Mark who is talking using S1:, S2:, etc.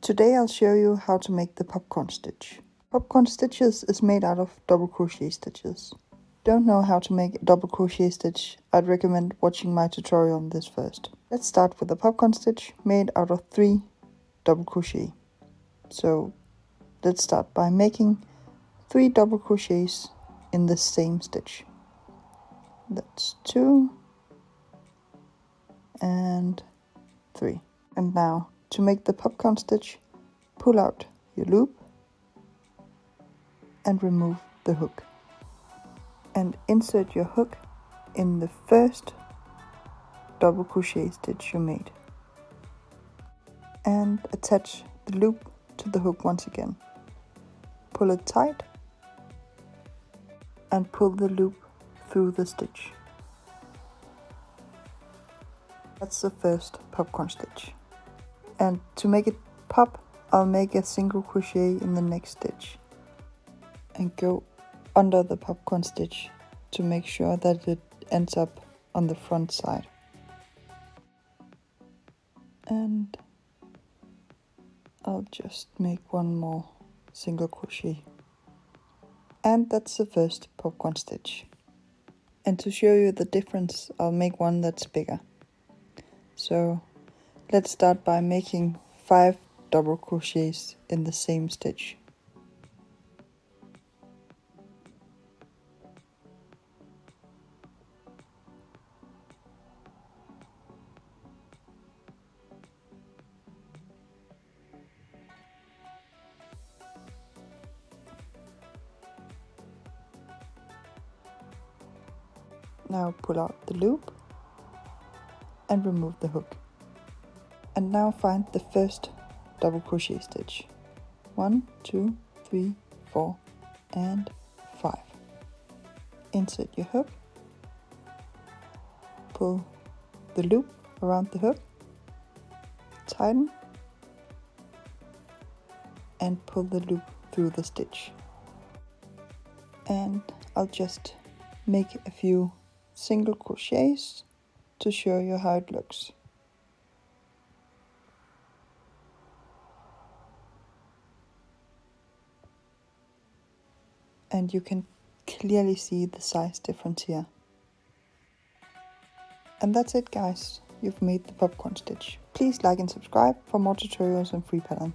S1: Today I'll show you how to make the popcorn stitch. Popcorn stitches is made out of double crochet stitches. Don't know how to make a double crochet stitch? I'd recommend watching my tutorial on this first. Let's start with the popcorn stitch made out of 3 double crochet. So let's start by making 3 double crochets in the same stitch. That's 2 and 3. And now to make the popcorn stitch, pull out your loop and remove the hook. And insert your hook in the first double crochet stitch you made. And attach the loop to the hook once again. Pull it tight and pull the loop through the stitch. That's the first popcorn stitch. And to make it pop, I'll make a single crochet in the next stitch and go under the popcorn stitch to make sure that it ends up on the front side. And I'll just make one more single crochet. And that's the first popcorn stitch. And to show you the difference, I'll make one that's bigger. So let's start by making 5 double crochets in the same stitch. Now pull out the loop and remove the hook. And now find the first double crochet stitch. 1, 2, 3, 4 and 5. Insert your hook, pull the loop around the hook, tighten and pull the loop through the stitch. And I'll just make a few single crochets to show you how it looks. And you can clearly see the size difference here. And that's it, guys. You've made the popcorn stitch. Please like and subscribe for more tutorials and free patterns.